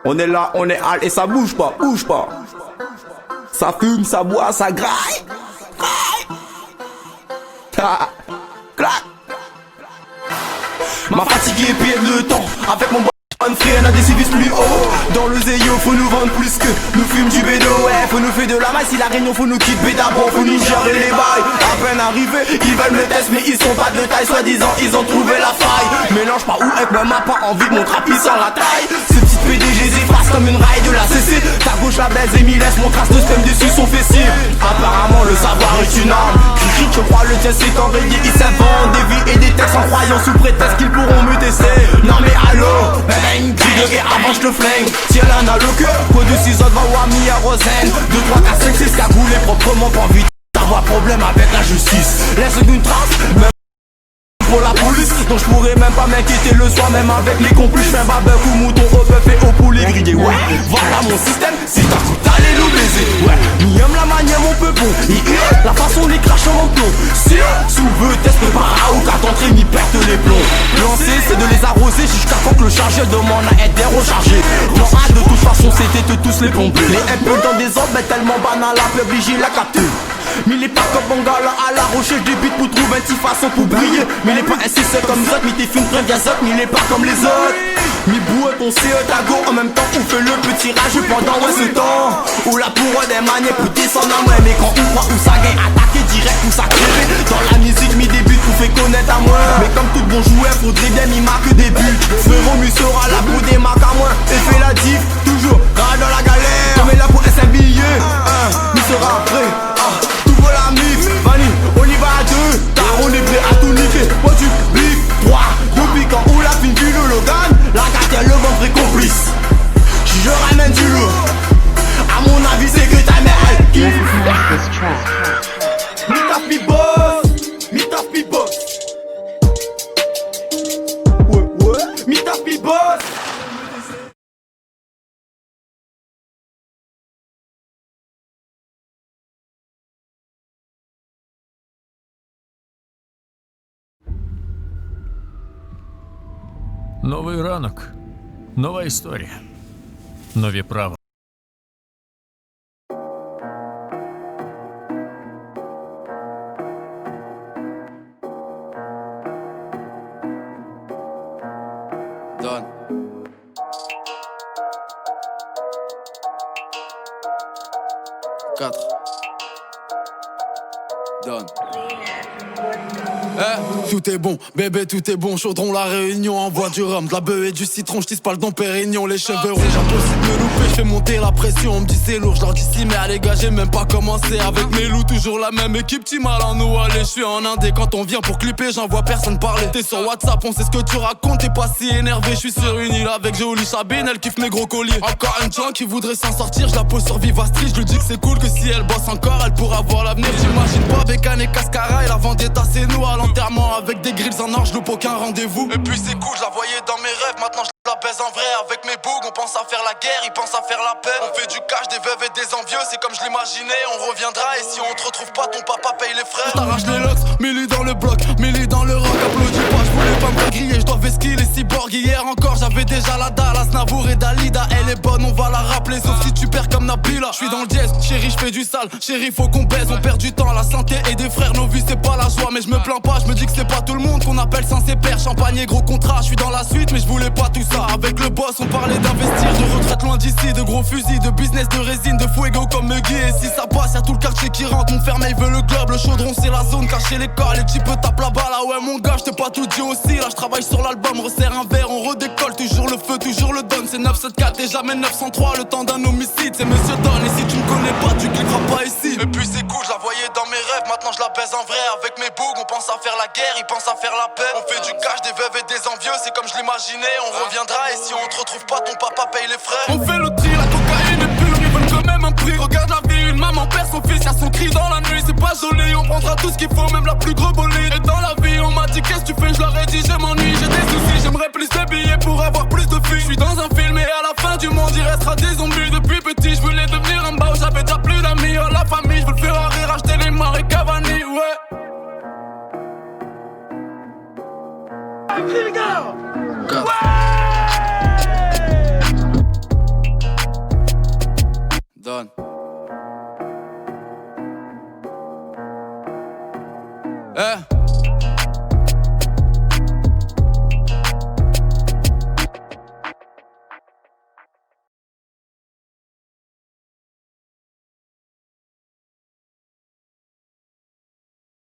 On est là, on est hal et ça bouge pas, bouge pas. Ça fume, ça boit, ça graille. Clac. Ma fatigue est pire le temps. Avec mon bon frère, on a des civis plus haut. Dans le zéyo, faut nous vendre plus que nous fume du bédo. Ouais, faut nous faire de la maille. Si la réunion, faut nous quitter d'abord, faut nous gérer les bails. À peine arrivés, ils veulent me tester, mais ils sont pas de taille. Soi-disant, ils ont trouvé la faille. Mélange pas où avec moi, m'a pas envie de mon trapis sans la taille. Ces petites PDG s'effacent comme une raille de la CC. Ta gauche la baise et m'y laisse mon trace de stem dessus son fessier. Apparemment, le savoir est une arme. Cri, je crois le tien s'est enrayé. Ils s'inventent des vies et des textes en croyant sous prétexte qu'ils pourront me tester. Non mais allô, bang, crie de guerre avant je te flingue. Si elle en a le cœur, quoi de 6 autres va voir mis à Rosen. 2, 3, 4, 5, 6 cagoulés proprement pas envie d'avoir problème avec la justice. Laisse une trace, même pour la police. Donc je pourrais même pas m'inquiéter le soir, même avec les complices. J'fais un barbecue au mouton, au bœuf et au poulet grillé. Ouais, voilà mon système, si t'as cru t'allais nous baiser. Ouais, mi aime la manière mon peu bon. La façon les crache en plomb. Si sous veut test para ou qu'à t'entrer mi perte les plombs. Lancer c'est de les arroser jusqu'à quand que le chargeur demande à être rechargé. Non ah, de toute façon c'était de tous les pompiers. Les un peu dans des ordres mais tellement banal la peuple obligé la capter. Mais il est pas comme Bangala à la recherche des beats pour trouver une petite façon pour briller. Mais il est pas ainsi seul comme les autres, mais t'es film très bien zot, mais il est pas comme les autres. Mi boue ton CE tago en même temps on fait le petit rage pendant ouais ce temps. Où la pourra des manières pour descendre à moi. Mais quand on croit où ça gagne, attaquer direct ou ça crève. Dans la musique mi débute pour faire connaître à moi. Mais comme tout bon joueur faudrait bien m'y marquer des buts. Frérot mi sera là pour des marques à moi. Et fait la diff, toujours rare dans la galère. Comme est là pour un billet, mi sera prêt. La mif, Vanille, on y va à 2. Car on est prêt à tout niquer. Moi du bif, 3, depuis quand on la fine du Logan. La cartier le ventre est complice. Je ramène du lourd. À mon avis c'est que ta mère elle kiffe. Meet up me boss. Meet up me boss. Ouais. Meet up me boss. Новий ранок, нова історія, нові правила. Done. Quatre. Done. Tout est bon, bébé tout est bon. Chaudron la réunion, envoie du rhum, de la beuh et du citron. J'tisse pas le don Pérignon, les cheveux rouges. Impossible de me louper, j'fais monter la pression. On me dit c'est lourd, j'leur dis si mais les gars j'ai même pas commencé. Avec mes loups, toujours la même équipe, petit mal en nous. Allez, j'suis en indé quand on vient pour clipper, j'en vois personne parler. T'es sur WhatsApp, on sait ce que tu racontes, t'es pas si énervé. J'suis sur une île avec Jolie Sabine, elle kiffe mes gros colliers. Encore une chance qui voudrait s'en sortir, j'la pose sur Viva Street. J'lui dis que c'est cool, que si elle bosse encore, elle pourra voir l'avenir. J'imagine pas avec Anne et Cascara et la vendetta c'est nous à l'enterrement. Avec des grilles en or, j'loupe aucun rendez-vous. Et puis c'est cool, je la voyais dans mes rêves, maintenant je la baise en vrai. Avec mes bougs, on pense à faire la guerre, ils pensent à faire la paix. On fait du cash, des veuves et des envieux, c'est comme je l'imaginais. On reviendra et si on te retrouve pas, ton papa paye les frais. J't'arrache les locks, Milly dans le bloc, Milly dans le rock. Applaudis pas, j'voulais pas me griller, j'dois vesquiller les cyborgs. Hier encore, j'avais déjà la dalle, Asnavour et Dalida. Elle est bonne, on va la rappeler, sauf si tu perds comme Nabila. J'suis dans le dièse, chérie, j'fais du sale, chérie, faut qu'on baise. On perd du temps, la santé et des frères, nos vies c'est pas la joie. Mais je me plains pas, je me dis que c'est pas tout le monde qu'on appelle sans ses pères. Champagne et gros contrat, je suis dans la suite mais je voulais pas tout ça. Avec le boss on parlait d'investir, de retraite loin d'ici, de gros fusils, de business, de résine, de fuego comme Muggy. Et si ça passe y'a tout le quartier qui rentre, mon ferme il veut le globe. Le chaudron c'est la zone, cacher l'école, les types tapent là-bas. Là ouais mon gars, j't'ai pas tout dit aussi. Là je travaille sur l'album, resserre un verre, on redécolle. Toujours le feu, toujours le don. C'est 974 et jamais 903, le temps d'un homicide. C'est Monsieur Don et si tu me connais pas tu cliqueras pas ici. Et puis c'est cool, je la voyais dans mes rêves, maintenant je la baise en vrai. Avec mes bougs, on pense à faire la guerre, ils pensent à faire la paix. On fait du cash, des veuves et des envieux, c'est comme je l'imaginais. On reviendra et si on te retrouve pas, ton papa paye les frais. On fait le tri, la cocaïne est pure, ils veulent quand même un prix. Regarde la vie, une maman perd son fils, y'a son cri dans la nuit. C'est pas joli, on prendra tout ce qu'il faut, même la plus gros bolide. Et dans la vie, on m'a dit qu'est-ce que tu fais, je leur ai dit je m'ennuie, j'ai des soucis. J'aimerais plus de billets pour avoir plus de filles. Je suis dans un film et à la fin du monde, il restera des zombies. Depuis petit, je voulais devenir un bao, j'avais déjà plus d'amis. Oh la famille, je veux le faire rire, acheter les mains et Cavani, ouais. Donne. Eh